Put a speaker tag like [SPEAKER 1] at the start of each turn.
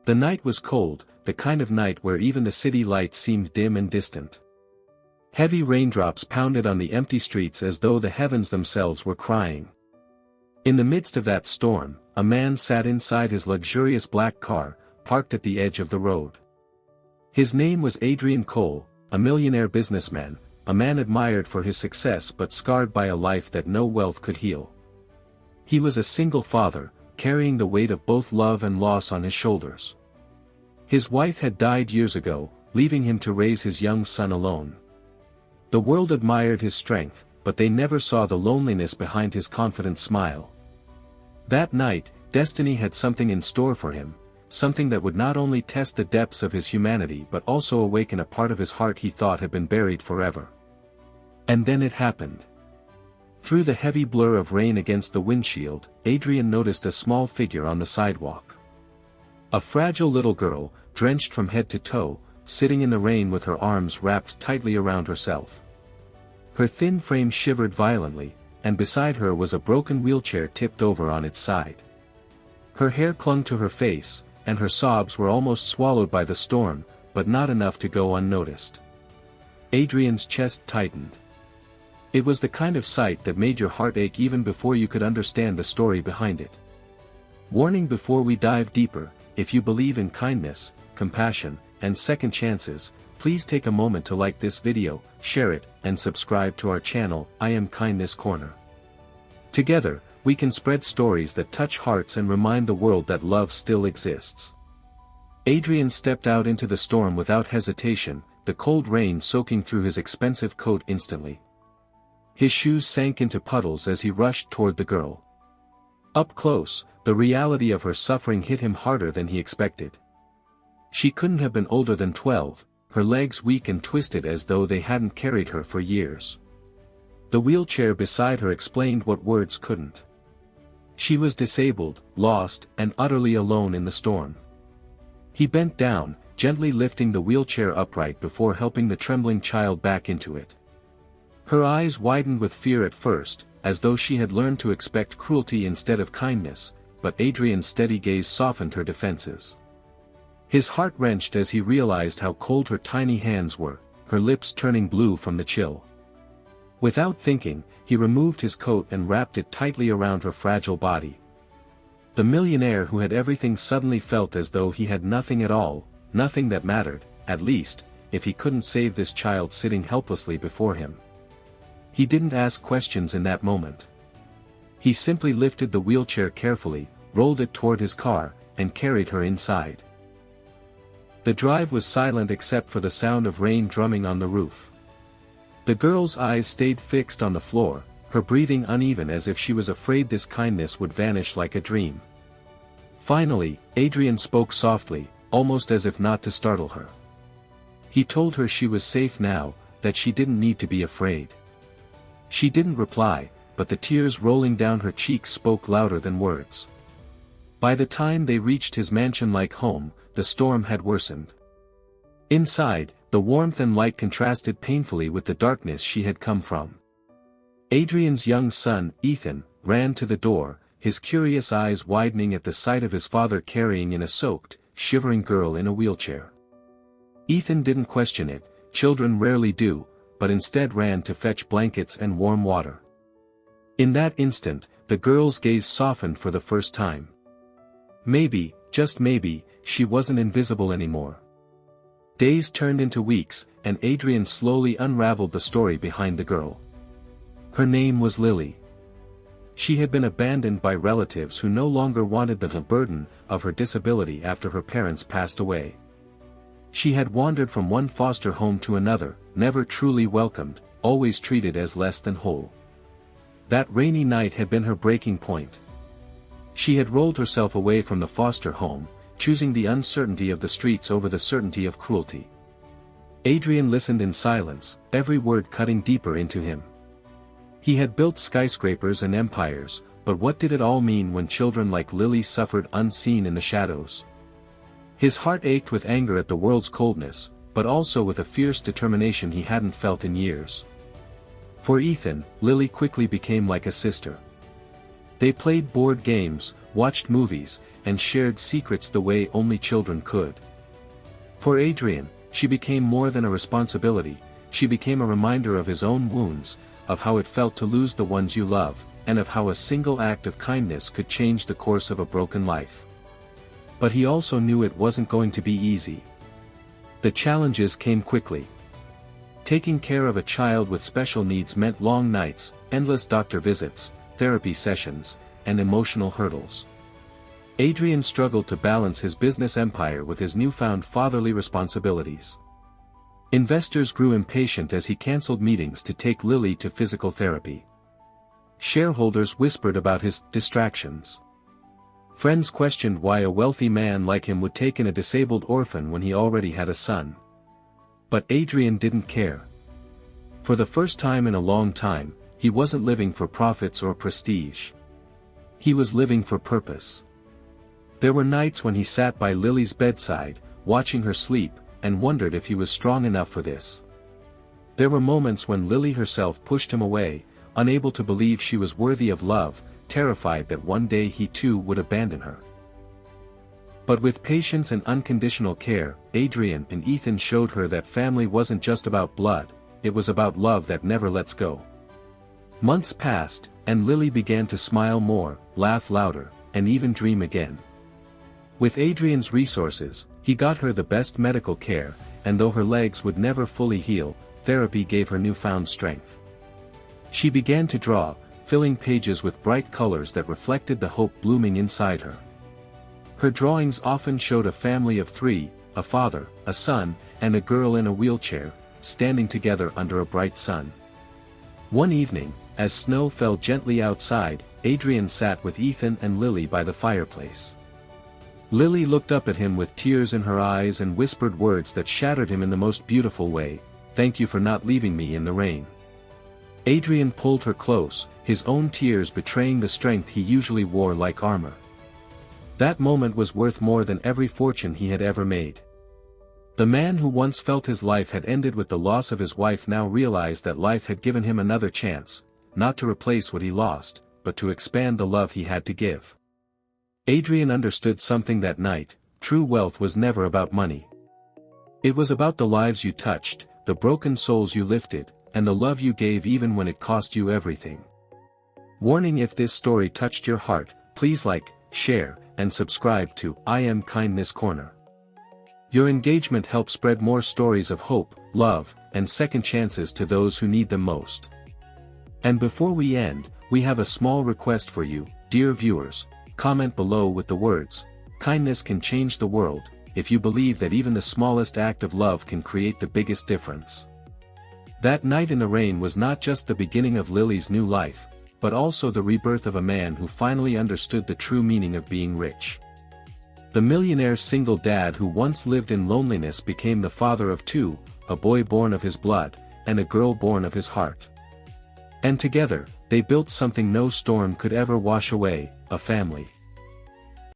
[SPEAKER 1] The night was cold, the kind of night where even the city lights seemed dim and distant. Heavy raindrops pounded on the empty streets as though the heavens themselves were crying. In the midst of that storm, a man sat inside his luxurious black car, parked at the edge of the road. His name was Adrian Cole, a millionaire businessman, a man admired for his success but scarred by a life that no wealth could heal. He was a single father, carrying the weight of both love and loss on his shoulders. His wife had died years ago, leaving him to raise his young son alone. The world admired his strength, but they never saw the loneliness behind his confident smile. That night, destiny had something in store for him, something that would not only test the depths of his humanity but also awaken a part of his heart he thought had been buried forever. And then it happened. Through the heavy blur of rain against the windshield, Adrian noticed a small figure on the sidewalk. A fragile little girl, drenched from head to toe, sitting in the rain with her arms wrapped tightly around herself. Her thin frame shivered violently, and beside her was a broken wheelchair tipped over on its side. Her hair clung to her face, and her sobs were almost swallowed by the storm, but not enough to go unnoticed. Adrian's chest tightened. It was the kind of sight that made your heart ache even before you could understand the story behind it. Warning before we dive deeper: if you believe in kindness, compassion, and second chances, please take a moment to like this video, share it, and subscribe to our channel, I Am Kindness Corner. Together, we can spread stories that touch hearts and remind the world that love still exists. Adrian stepped out into the storm without hesitation, the cold rain soaking through his expensive coat instantly. His shoes sank into puddles as he rushed toward the girl. Up close, the reality of her suffering hit him harder than he expected. She couldn't have been older than 12, her legs weak and twisted as though they hadn't carried her for years. The wheelchair beside her explained what words couldn't. She was disabled, lost, and utterly alone in the storm. He bent down, gently lifting the wheelchair upright before helping the trembling child back into it. Her eyes widened with fear at first, as though she had learned to expect cruelty instead of kindness, but Adrian's steady gaze softened her defenses. His heart wrenched as he realized how cold her tiny hands were, her lips turning blue from the chill. Without thinking, he removed his coat and wrapped it tightly around her fragile body. The millionaire who had everything suddenly felt as though he had nothing at all, nothing that mattered, at least, if he couldn't save this child sitting helplessly before him. He didn't ask questions in that moment. He simply lifted the wheelchair carefully, rolled it toward his car, and carried her inside. The drive was silent except for the sound of rain drumming on the roof. The girl's eyes stayed fixed on the floor, her breathing uneven as if she was afraid this kindness would vanish like a dream. Finally, Adrian spoke softly, almost as if not to startle her. He told her she was safe now, that she didn't need to be afraid. She didn't reply, but the tears rolling down her cheeks spoke louder than words. By the time they reached his mansion-like home, the storm had worsened. Inside, the warmth and light contrasted painfully with the darkness she had come from. Adrian's young son, Ethan, ran to the door, his curious eyes widening at the sight of his father carrying in a soaked, shivering girl in a wheelchair. Ethan didn't question it, children rarely do, but instead ran to fetch blankets and warm water. In that instant, the girl's gaze softened for the first time. Maybe, just maybe, she wasn't invisible anymore. Days turned into weeks, and Adrian slowly unraveled the story behind the girl. Her name was Lily. She had been abandoned by relatives who no longer wanted the burden of her disability after her parents passed away. She had wandered from one foster home to another, never truly welcomed, always treated as less than whole. That rainy night had been her breaking point. She had rolled herself away from the foster home, choosing the uncertainty of the streets over the certainty of cruelty. Adrian listened in silence, every word cutting deeper into him. He had built skyscrapers and empires, but what did it all mean when children like Lily suffered unseen in the shadows? His heart ached with anger at the world's coldness, but also with a fierce determination he hadn't felt in years. For Ethan, Lily quickly became like a sister. They played board games, watched movies, and shared secrets the way only children could. For Adrian, she became more than a responsibility, she became a reminder of his own wounds, of how it felt to lose the ones you love, and of how a single act of kindness could change the course of a broken life. But he also knew it wasn't going to be easy. The challenges came quickly. Taking care of a child with special needs meant long nights, endless doctor visits, therapy sessions, and emotional hurdles. Adrian struggled to balance his business empire with his newfound fatherly responsibilities. Investors grew impatient as he canceled meetings to take Lily to physical therapy. Shareholders whispered about his distractions. Friends questioned why a wealthy man like him would take in a disabled orphan when he already had a son. But Adrian didn't care. For the first time in a long time, he wasn't living for profits or prestige. He was living for purpose. There were nights when he sat by Lily's bedside, watching her sleep, and wondered if he was strong enough for this. There were moments when Lily herself pushed him away, unable to believe she was worthy of love, terrified that one day he too would abandon her. But with patience and unconditional care, Adrian and Ethan showed her that family wasn't just about blood, it was about love that never lets go. Months passed, and Lily began to smile more, laugh louder, and even dream again. With Adrian's resources, he got her the best medical care, and though her legs would never fully heal, therapy gave her newfound strength. She began to draw, filling pages with bright colors that reflected the hope blooming inside her. Her drawings often showed a family of 3, a father, a son, and a girl in a wheelchair, standing together under a bright sun. One evening, as snow fell gently outside, Adrian sat with Ethan and Lily by the fireplace. Lily looked up at him with tears in her eyes and whispered words that shattered him in the most beautiful way, "Thank you for not leaving me in the rain." Adrian pulled her close, his own tears betraying the strength he usually wore like armor. That moment was worth more than every fortune he had ever made. The man who once felt his life had ended with the loss of his wife now realized that life had given him another chance, not to replace what he lost, but to expand the love he had to give. Adrian understood something that night: true wealth was never about money. It was about the lives you touched, the broken souls you lifted, and the love you gave even when it cost you everything. Warning: if this story touched your heart, please like, share, and subscribe to I Am Kindness Corner. Your engagement helps spread more stories of hope, love, and second chances to those who need them most. And before we end, we have a small request for you, dear viewers. Comment below with the words, "Kindness can change the world," if you believe that even the smallest act of love can create the biggest difference. That night in the rain was not just the beginning of Lily's new life, but also the rebirth of a man who finally understood the true meaning of being rich. The millionaire single dad who once lived in loneliness became the father of 2, a boy born of his blood, and a girl born of his heart. And together, they built something no storm could ever wash away: a family.